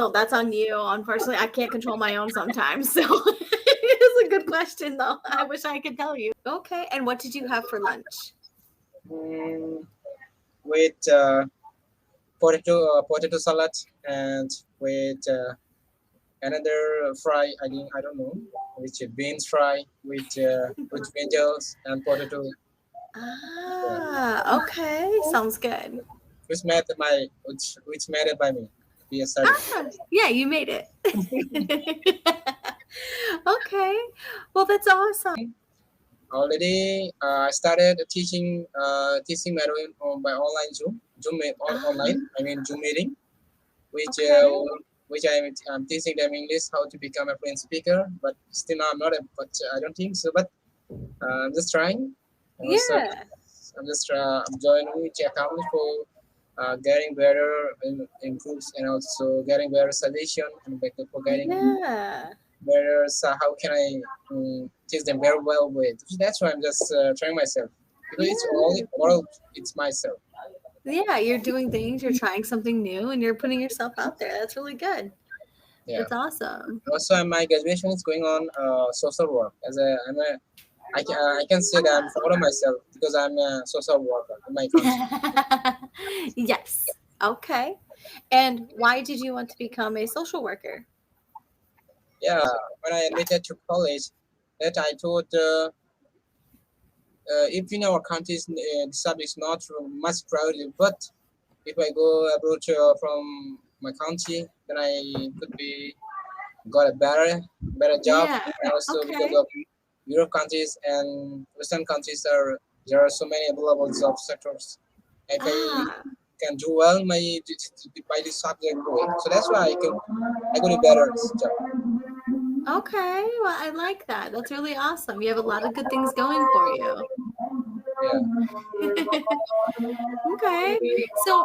that's on you. Unfortunately, I can't control my own sometimes. So it's a good question, though. I wish I could tell you. Okay. And what did you have for lunch? Mm, with potato salad and with another fry. I don't know, which beans fry with veggies and potato. Okay. Sounds good. Which made it by me. Yes, sorry. Yeah, you made it. Okay. Well, that's awesome. Already, I started teaching Mandarin by online online. Ah, I mean Zoom meeting, which okay. I'm teaching them English how to become a fluent speaker. But still, I'm not. But I don't think so. But I'm just trying. Also, Yeah. I'm joining which account for getting better improves and also getting better suggestion and for getting Yeah. better. So how can I teach them very well with? That's why I'm just trying myself because it's all Yeah. world. It's myself. Yeah. You're doing things, you're trying something new, and you're putting yourself out there. That's really good. Yeah. That's awesome. Also, my graduation is going on social work. I can say that I'm proud of myself because I'm a social worker in my country. Yes. Okay. And why did you want to become a social worker? Yeah, when I admitted to college, that I thought if in our countries the subject is not much crowded, but if I go abroad from my country, then I could be got a better job, Yeah. and also because Okay. of Europe countries and Western countries there are so many available job sectors. If I Ah, can do well by this subject, so that's why I could do better this job. okay. Well, I like that. That's really awesome. You have a lot of good things going for you. Yeah. Okay. So,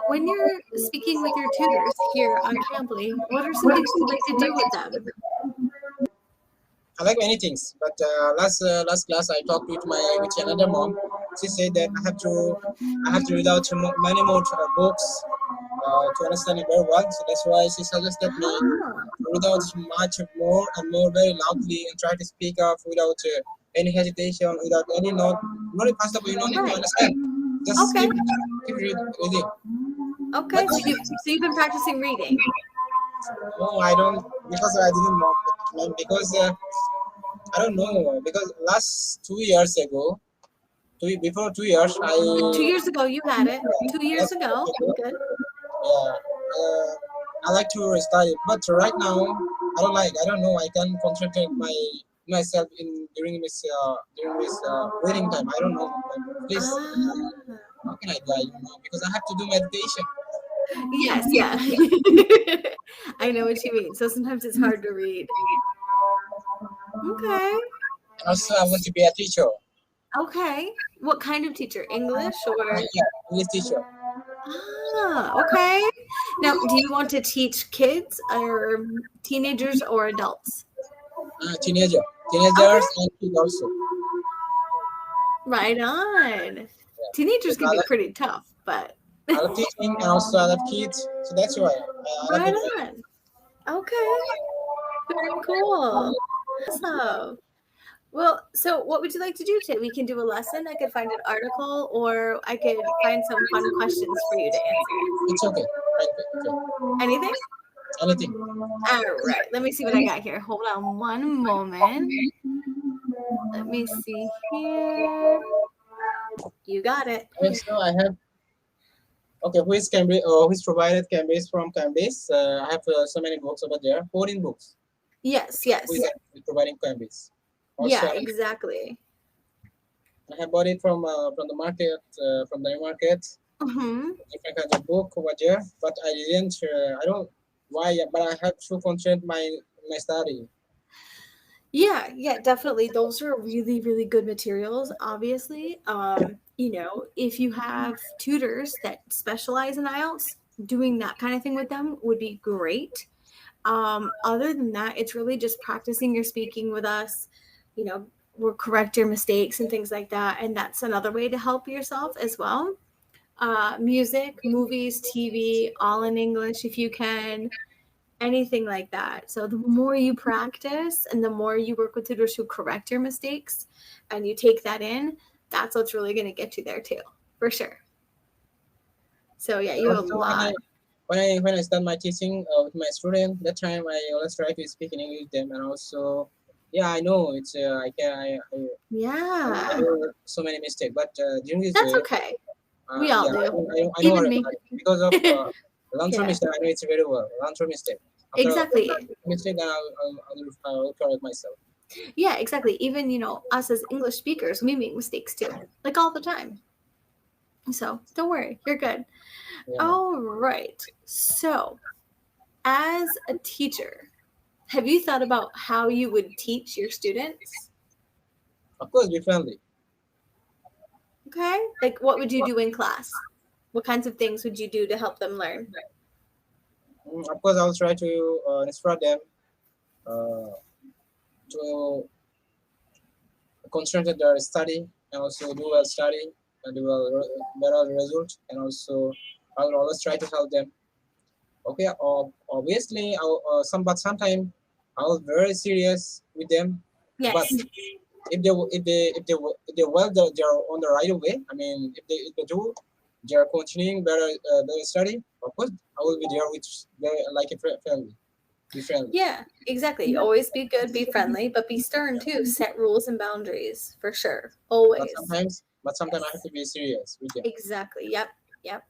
when you're speaking with your tutors here on Cambly, what are some things you like to do with them? I like many things, but last class I talked with another mom. She said that I have to read out many more books to understand it very well. So that's why she suggested me Ah, to read out much more and more very loudly and try to speak up without any hesitation, without any note. Not first of all, you don't need to right. understand. Just Okay. reading. Okay. But So you've been practicing reading. no, I don't because I didn't know because I don't know because last 2 years ago before 2 years, 2 years ago, you had it. 2 years that's ago. Good. yeah, I like to study, but right now I don't know. I can concentrate myself in during this reading time. I don't know. Please, Ah, how can I do? I don't know because I have to do meditation. yes. Yeah. I know what you mean. So sometimes it's hard to read. Okay. And also, I want to be a teacher. Okay. What kind of teacher? English or? Yeah, English teacher. Okay. Now, do you want to teach kids or teenagers or adults? Teenager, Okay. teenagers and kids also. Right on. Yeah. Teenagers Because can be pretty tough, but I love teaching and also I love kids, so that's why I love right it. on. Okay. Very cool. Awesome. Well, so what would you like to do today? We can do a lesson. I could find an article or I could find some fun questions for you to answer. It's okay. Right, okay. Anything? Anything. All right. Let me see what I got here. Hold on one moment. Let me see here. You got it. So I have okay. Who is Cambridge? Who is provided Cambridge from Cambridge? I have so many books over there. 14 books. Yes, Who yes. is providing Cambridge? Also, Yeah, exactly. I have bought it from the market, from the market. Hmm. Different kinds of book over there, but I didn't. I don't why, but I have to concentrate my study. Yeah, yeah, definitely. Those are really, really good materials, obviously. If you have tutors that specialize in IELTS, doing that kind of thing with them would be great. Other than that, it's really just practicing your speaking with us, you know, we'll correct your mistakes and things like that. And that's another way to help yourself as well. Music, movies, TV, all in English if you can. anything like that. So the more you practice and the more you work with tutors who correct your mistakes and you take that in, that's what's really going to get you there too, for sure. So yeah, you have a Also, lot. when I start my teaching with my student, that time I always try to speak in English with them, and also, yeah, I know it's I Yeah, do so many mistakes, but during this that's day, okay. We all yeah, do. I know Even me. because of long-term Yeah, mistake. I know it's very well long-term mistake. After a exactly. mistake, then I'll correct myself. Yeah, exactly. Even, us as English speakers, we make mistakes too, like all the time. So don't worry, you're good. Yeah, All right. So, as a teacher, have you thought about how you would teach your students? of course, be friendly. Okay. Like, what would you do in class? What kinds of things would you do to help them learn? Of course, I'll try to inspire them uh, to concentrate their study and also do well study and do well better result, and also I'll always try to help them. Okay, obviously, but sometimes I was very serious with them. But Yes. if they well they're on the right way. I mean, if they do, they're continuing better study. Of course, I will be there with very like a family. Be friendly. Yeah, exactly. Always be good, be friendly, but be stern too. Set rules and boundaries for sure. But Always. sometimes I have Yes. to be serious with them. Exactly. Yep. Yep.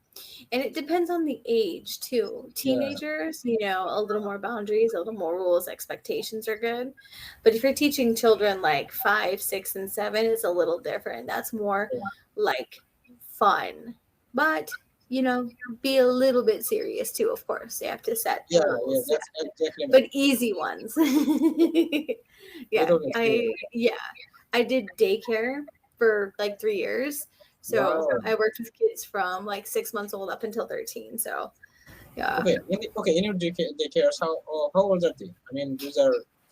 And it depends on the age too. Yeah, Teenagers, a little more boundaries, a little more rules, expectations are good. But if you're teaching children like 5, 6, and 7, it's a little different. That's more yeah, like fun. But, be a little bit serious too, of course. You have to set yeah, yeah. rules. That's exactly my But easy ones. Yeah, little bit serious. I did daycare for like 3 years. So, Wow. I worked with kids from like 6 months old up until 13. So, yeah. Okay. In your daycares, how old are they? I mean, those are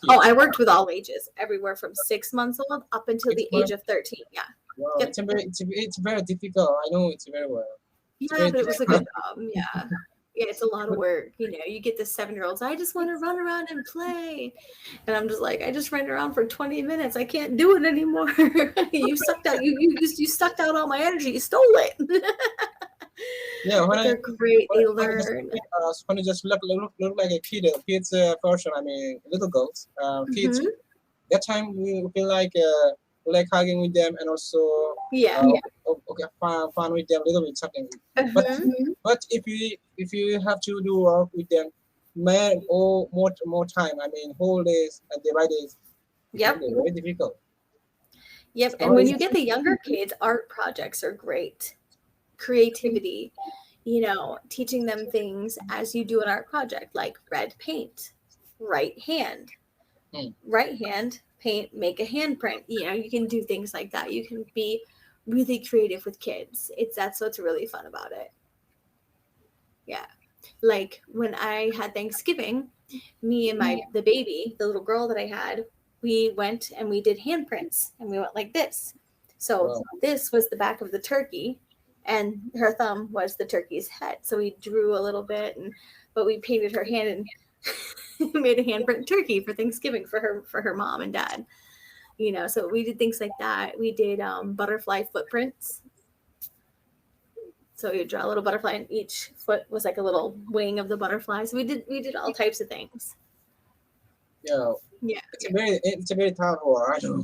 Oh, kids. I worked with all ages, everywhere from 6 months old up until Six the age months. of 13. Yeah. Wow, Yep. it's very difficult. I know it's very well. It's Yeah, very but it was a good difficult. job. Yeah. Yeah, it's a lot of work. You get the 7-year-olds, I just want to run around and play. And I'm just like, I just ran around for 20 minutes. I can't do it anymore. You sucked out all my energy. You stole it. Yeah, But they're great. They learn. when you just look like a kid's version. I mean, little girls, kids. Hmm. That time we like hugging with them, and also Yeah. uh, okay, fun with them, little bit something. But Hmm. but if you have to do work with them, man, more time. I mean, whole days and day by days, it can Yep. be very difficult. Yep. It's And not when easy. you get the younger kids, art projects are great. Creativity, teaching them things as you do an art project, like red paint, right hand, Hmm. right hand, paint, make a handprint. You can do things like that. You can be really creative with kids. That's what's really fun about it. Yeah. Like when I had Thanksgiving, me and the baby, the little girl that I had, we went and we did handprints and we went like this. So Wow. this was the back of the turkey and her thumb was the turkey's head. So we drew a little bit but we painted her hand and made a handprint turkey for Thanksgiving for her mom and dad. So we did things like that. We did butterfly footprints. So you draw a little butterfly, and each foot was like a little wing of the butterfly. So we did all types of things. Yeah, Yeah. it's a very tough war. I know,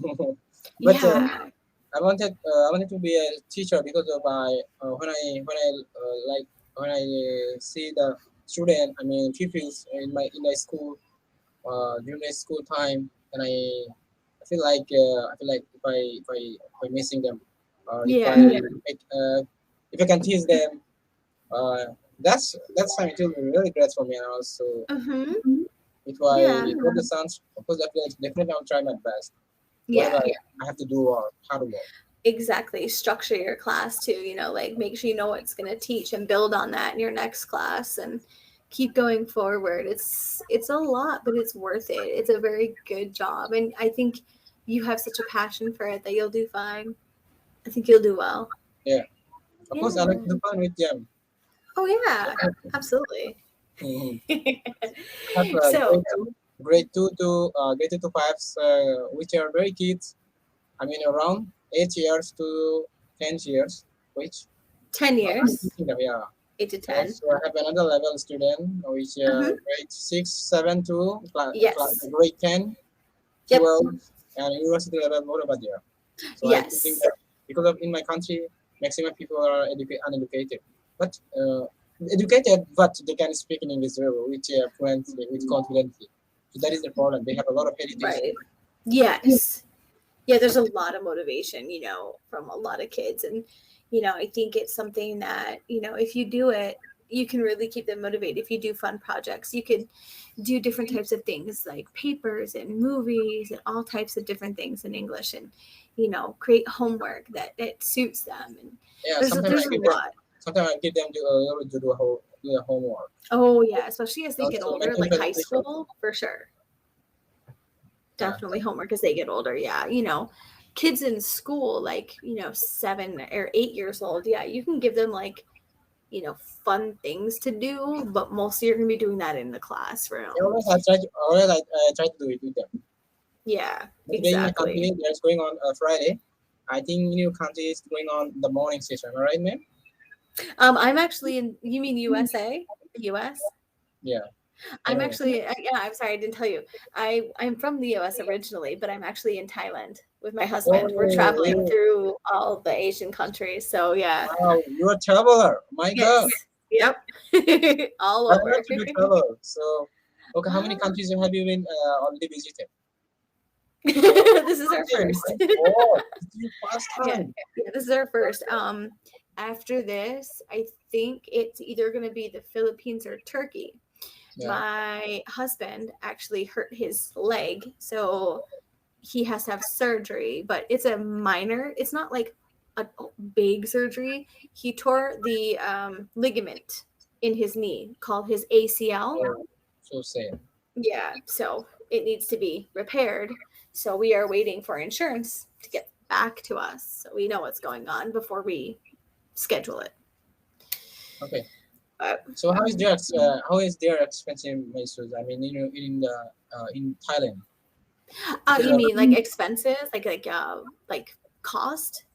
but Yeah. I wanted to be a teacher because of when I see the student, I mean pupils in my school during the school time, and I feel like if I missing them, if I Yeah. make if I can teach them, that's time it will be really great for me. And also Mhm. if I Yeah. got the chance, of course definitely I'll try my best. Whatever Yeah. I have to do or how to work. Exactly. Structure your class too, like make sure you know what it's going to teach and build on that in your next class and keep going forward. It's a lot, but it's worth it. It's a very good job and I think you have such a passion for it that you'll do fine. I think you'll do well. Yeah, of course I like Yeah. to do fun with them. Oh yeah. Absolutely. Mhm. I have So grade two to fives, which are very kids. I mean, around 8 years to 10 years, which 10 I'm years, teaching them. Yeah. 8 to 10. Also, I have another level student, which Hmm. grade 6, 7 to Yes. grade 10, Yep. 12, and university level more over there. So I think Yes. that because of in my country, maximum people are uneducated, but educated, but they can speak in English very well, which fluently, with confidently. So that is the problem. They have a lot of heritage. Right. Yes. Yeah, there's a lot of motivation, from a lot of kids. And, I think it's something that, if you do it, you can really keep them motivated. If you do fun projects, you could do different types of things like papers and movies and all types of different things in English and, create homework that suits them. And Yeah, there's a lot. sometimes I give them to do do a homework. Oh yeah, especially as they get Also older, mental like high presentation. school, for sure. Yeah, Definitely homework as they get older. Yeah. Kids in school, like, 7 or 8 years old. Yeah. You can give them like, fun things to do, but mostly you're going to be doing that in the I classroom. always I try to do it with them. Yeah, But today in my exactly. country, there's going on Friday. I think in your country is going on the morning session. All right, ma'am? I'm actually you mean USA? The US? Yeah. I'm Oh, actually, yeah, I'm sorry, I didn't tell you. I'm from the US originally, but I'm actually in Thailand with my husband. We're traveling oh, through all the Asian countries. So yeah. wow, you're a traveler. My God, Yes. Yep. All I over. love to do travel. So, okay, how many countries have you been already visited? This is our Okay, first. my God, it's your first Yeah, time. yeah, this is our first. After this, I think it's either going to be the Philippines or Turkey. Yeah. My husband actually hurt his leg, so he has to have surgery, but it's a minor, it's not like a big surgery. He tore the ligament in his knee called his ACL. Oh, so sad. Yeah, so it needs to be repaired. So we are waiting for insurance to get back to us so we know what's going on before we schedule it. Okay. But So how is their expensive measures? I mean, in Thailand. Because, you mean like expenses, like cost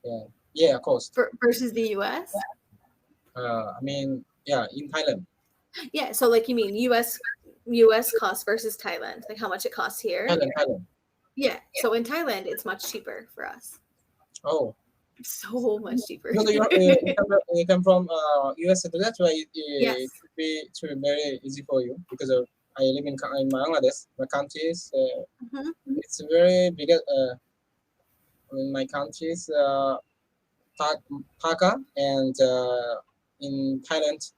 yeah, yeah, cost. versus the US? I mean, yeah, in Thailand. Yeah, so like you mean US cost versus Thailand, like how much it costs here? Thailand. Yeah, so in Thailand it's much cheaper for us. Oh, So much cheaper. because you come from US, so that's why Yes. it should be very easy for you because of I live in Bangladesh. My country is Mhm. it's very big. In my country is Dhaka and in Thailand,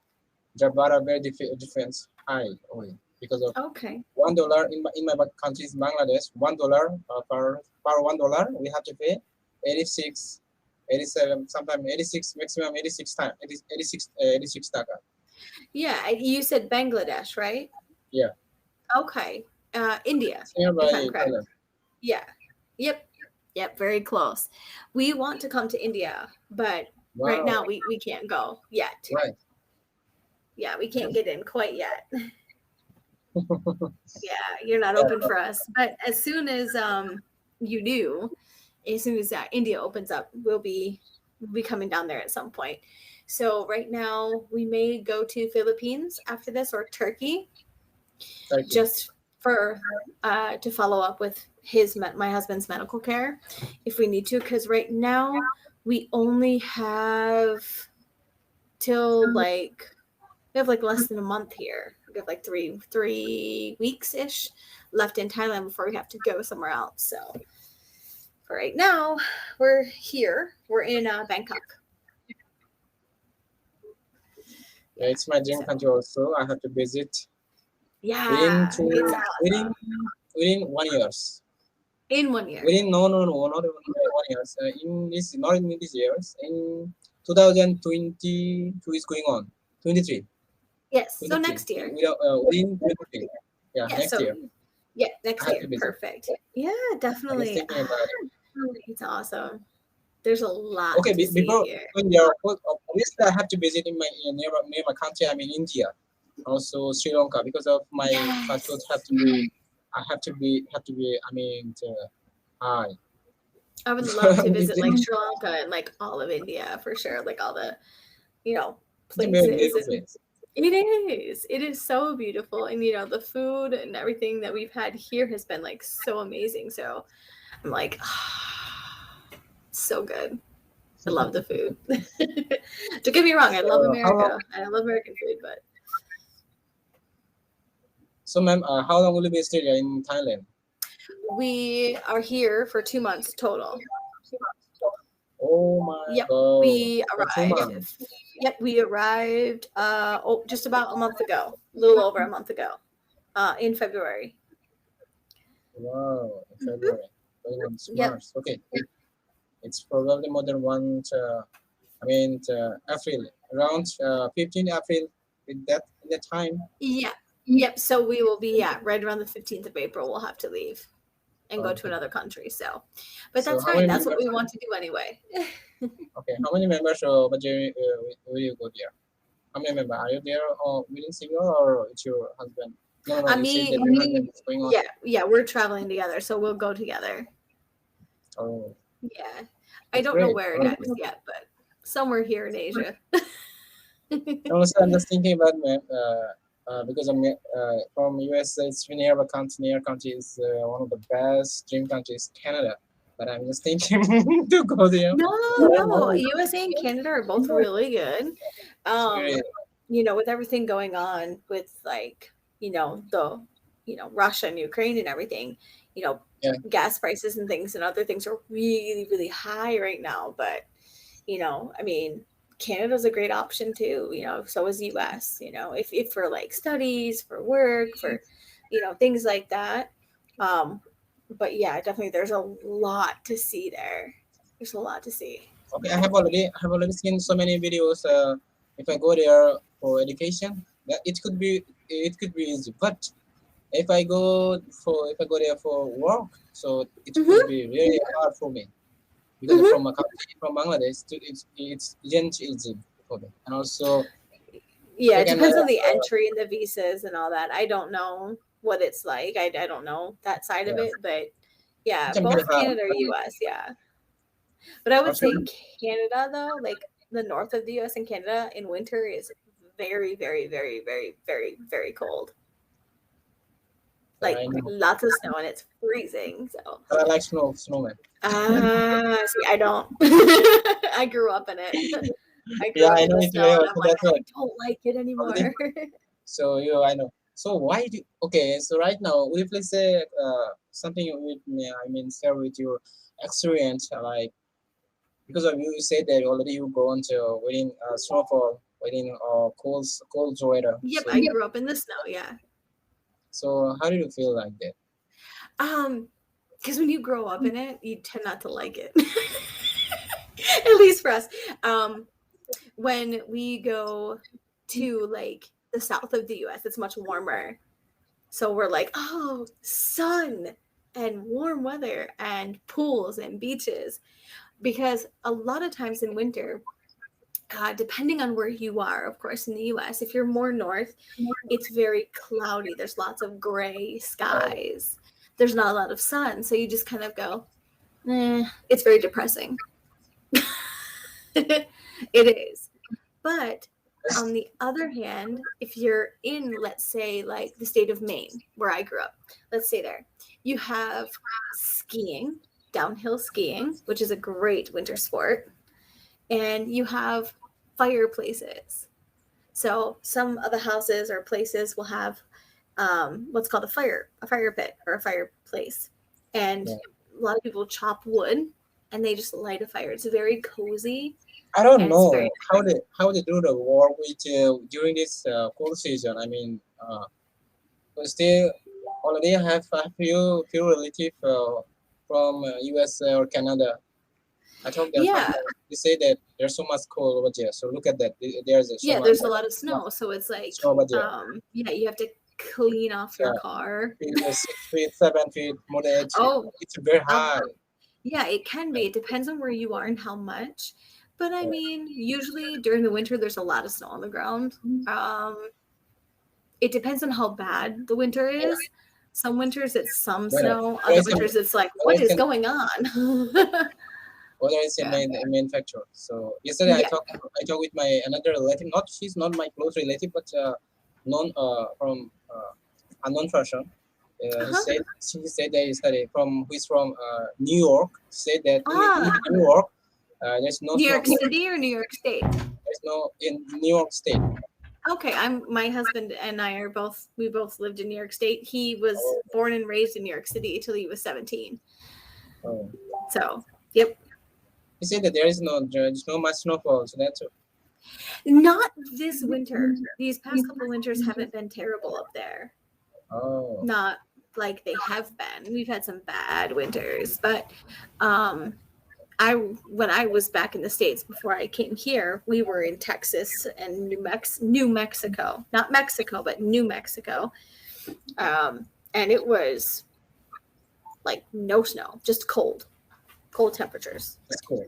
there are very different high oil because of Okay. $1 in my country is Bangladesh. $1 per $1 we have to pay 86, 87, sometimes 86, maximum 86 time 86 taka. Yeah, you said Bangladesh, right? Yeah, Okay. India, it's if nearby I'm correct. Thailand. Yeah. Yep. Yep, very close. We want to come to India, but right Wow, now we can't go yet. right. Yeah, we can't get in quite yet. Yeah, you're not Yeah, open for us. But as soon as you do, as soon as India opens up, we'll be coming down there at some point. So right now we may go to Philippines after this or Turkey Turkey. just for to follow up with my husband's medical care if we need to, because right now we only have till like we have like less than a month here. We have like three weeks ish left in Thailand before we have to go somewhere else. So for right now, we're here. We're in Bangkok. Yeah, Yeah. it's my dream So country also. I have to visit within yeah, two it's within awesome. within 1 years. In 1 year. Within no, not even 1 years. In this not in this years. In 2022 is going on. 23, Yes. So 23. next year. Within 23. Yeah, Yeah. next So year yeah, I next have to year. visit. Perfect. Yeah, I'm just definitely. thinking about it. It's awesome. There's a lot Okay, to see before here. going there, obviously I have to visit in my near my country. I mean India. Also Sri Lanka because of my passport Yes. have to be I have to be I mean high. I would Before love to I'm visit like visiting, Sri Lanka and like all of India for sure. Like all the, you know, it's a very places. beautiful And place. it is. It is so beautiful. And you know, the food and everything that we've had here has been like so amazing. So I'm like, so good. I love the food. Don't get me wrong, I love So how long? America. I love American food, but So ma'am, how long will you be staying in Thailand? we are here for 2 months total. Oh my Yep, God, we for two arrived. months. Yep, we arrived just about a month ago, a little over a month ago, in February. Wow, in Mhm. February, going on this Yep. March. Okay, it's probably more than one. I mean, April, around 15 April. In that time. Yeah. Yep. So we will be, yeah, right around the 15th of April. We'll have to leave and go to Okay. another country. So, but So that's how fine. many That's what members? we want to do anyway. Okay, how many members but will you go there? How many members are you there? Or willing single or it's your husband? No, no, no. I You said that mean, your husband is going on. yeah, yeah, we're traveling together, so we'll go together. Oh, Yeah. I that's don't know great. where Okay. next yet, but somewhere here in Asia. Also, I'm just thinking about because I'm from USA. It's near country is one of the best dream countries, Canada. But I'm just thinking to go there. No, But I no. know USA and Canada are both really good. it's very You know, with everything going on with like, Russia and Ukraine and everything, you know, yeah. gas prices and things and other things are really, really high right now. But, I mean, Canada's a great option too, so is US, if for like studies, for work, for, things like that. Um, but yeah, definitely there's a lot to see there. There's a lot to see. Okay, I have already seen so many videos. If I go there for education, that it could be easy. But if I go there for work, so it could Hmm. be really hard for me because Hmm. from a country from Bangladesh to it's isn't easy for me. And also Yeah, it second, depends on the entry and the visas and all that. I don't know what it's like. I don't know that side of yeah, it, but yeah, it's a very both hard. Canada or But US, yeah. But I would also, say Canada though, like the north of the US and Canada in winter is very, very, very, very, very, very cold. I Like know, lots of snow and it's freezing. So but I like snowman. see, I don't. I grew up in it. I grew Yeah, up I in know the it very snow and well. I'm So like, that's why. I don't like it Already. anymore. So I know. So why do okay? So right now, will you please say something with me? I mean, share with your experience, like because of you said that already you go into waiting snowfall, waiting cold weather. Yep, So I grew up in the snow, yeah. how did you feel like that? Um, because when you grow up in it, you tend not to like it. At least for us. Um, when we go to like the south of the US, it's much warmer. So we're like, oh, sun and warm weather and pools and beaches. Because a lot of times in winter, depending on where you are, of course, in the US, if you're more north, it's very cloudy. There's lots of gray Oh, skies. There's not a lot of sun. So you just kind of go, it's very depressing. It is. But on the other hand, if you're in, let's say, like the state of Maine, where I grew up, let's say there, you have skiing, downhill skiing, which is a great winter sport, and you have fireplaces. So some of the houses or places will have what's called a fire pit or a fireplace. And yeah. a lot of people chop wood and they just light a fire. It's very cozy I don't and it's very know how they do the work with during this cold season. I mean, but still already have a few relative from USA or Canada. I talked their yeah, family. They say that there's so much cold over there. So look at that. There's so yeah, much there's a lot of snow, so it's like, snow over there. yeah, you have to clean off your Yeah, car. 6 feet, 7 feet, more than 8 feet. Oh, It's very uh, high. yeah, it can be. It depends on where you are and how much. But I mean, usually during the winter, there's a lot of snow on the ground. Um, it depends on how bad the winter is. Some winters it's some Whether snow. whether Other it's winters it's like, whether what it's is an going on? whether it's Yeah. a main factor. So yesterday Yeah. I talked with my another relative. Not she's not my close relative, but known from unknown person. Uh-huh. He said that yesterday from who's from New York. Said that in Ah, New York there's no New snow. York City or New York State? There's no in New York State. Okay, my husband and I are we both lived in New York State. He was Oh, born and raised in New York City until he was 17. oh. So, yep. He said that there's no much snowfall. So that's Not this winter. These past couple winters haven't been terrible up there. oh. Not like they have been. We've had some bad winters, but um when I was back in the States before I came here, we were in Texas and New Mexico. Not Mexico, but New Mexico. And it was like no snow, just cold temperatures. That's cool.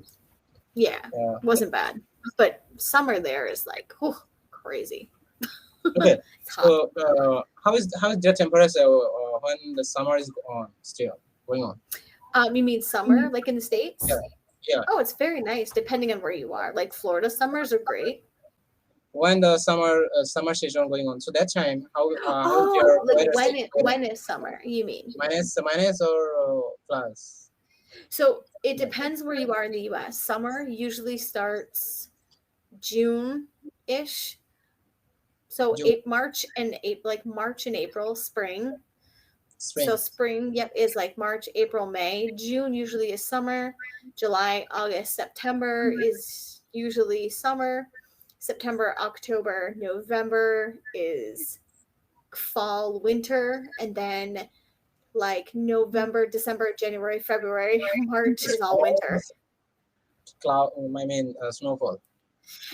Yeah, Yeah. wasn't bad. But summer there is like crazy. Okay. It's hot. So how is their temperature when the summer is on still going on? You mean summer, like in the Yeah. States? Yeah. Oh, it's very nice, depending on where you are. Like Florida summers are great. When the summer season going on, so that time how is Oh, your like weather? when is summer? You mean? Minus or plus? So it depends where you are in the U.S. Summer usually starts June-ish. So June, March and April, spring. So spring. spring, yep, is like March, April, May. June usually is summer. July, August, September is usually summer. September, October, November is fall, winter, and then like November, December, January, February, March is all winter. Cloud. I mean snowfall.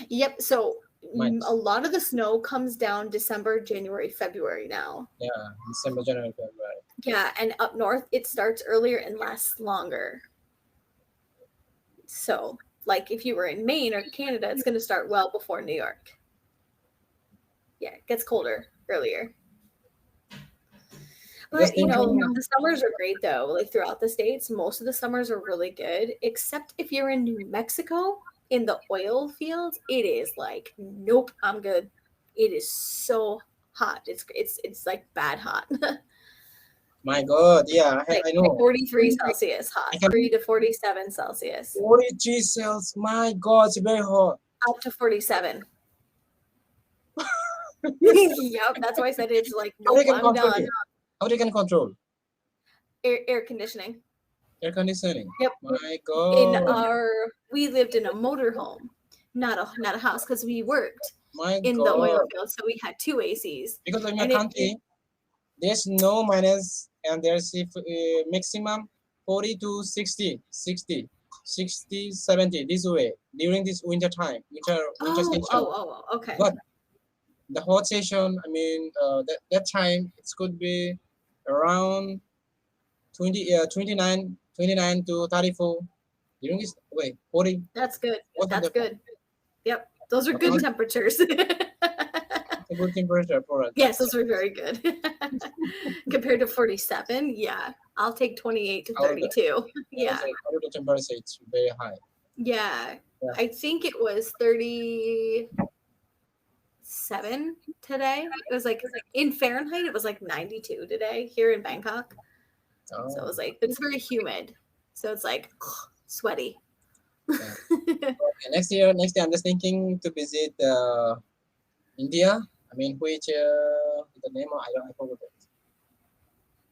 Yep. So a Might. lot of the snow comes down December, January, February now. Yeah. December, January, February. Yeah. And up north, it starts earlier and lasts longer. So, like if you were in Maine or Canada, it's going to start well before New York. Yeah. It gets colder earlier. Just But thinking. the summers are great though. Like throughout the states, most of the summers are really good, except if you're in New Mexico in the oil fields, it is like, nope, I'm good. It is so hot. It's like bad hot. My God. Yeah. Like I know. 43 Celsius I hot, can 3 to 47 Celsius, 43 cells. My God, it's very hot. up to 47. Yep, that's why I said it's like, How they nope, can I'm control done. it? How they can control Air conditioning. air conditioning? Yep. My In God. we lived in a motorhome, not a house, because we worked My in the oil God. field, so we had two ACs, Because in my and it country, there's no minus and there's maximum 40 to 60, 70 this way during this winter time, winter season. okay. But the hot session, I mean, that time it could be around 29 to 34 during this way 40 That's good. most of That's the time. good. Yep, those are good Around temperatures. a good temperature for us. Yes, those are very good. Compared to 47, yeah, I'll take 28 to Out of the 32. Yeah, out of the temperature, it's very high. yeah. Yeah. I think it was 37 today. It was like in Fahrenheit, it was like 92 today here in Bangkok. So it was like, it's very humid. So it's like sweaty. Yeah. Okay, next year, I'm just thinking to visit India. I mean, which the name I forgot it.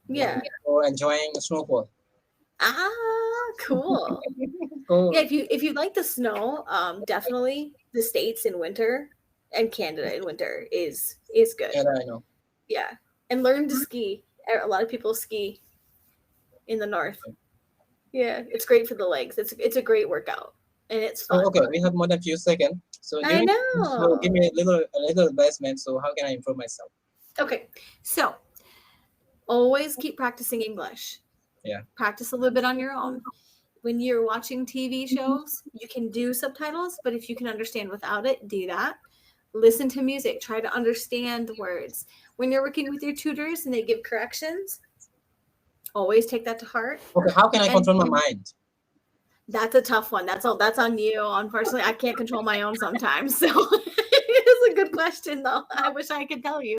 Yeah. For enjoying snowfall. Ah, cool. Cool. Yeah, if you like the snow, definitely the States in winter and Canada in winter is good. Yeah, I know. Yeah. And learn to ski. A lot of people ski in the north. Yeah, it's great for the legs. It's a great workout and it's fun. Oh, okay, we have more than few seconds. So I so give know. me a little advisement. So how can I improve myself? Okay. So, always keep practicing English. Yeah. Practice a little bit on your own. When you're watching TV shows, you can do subtitles, but if you can understand without it, do that. Listen to music, try to understand the words. When you're working with your tutors and they give corrections, always take that to heart. Okay, how can I And control my mind? that's a tough one. That's all. That's on you. Unfortunately, I can't control my own sometimes. So it's a good question, though. I wish I could tell you.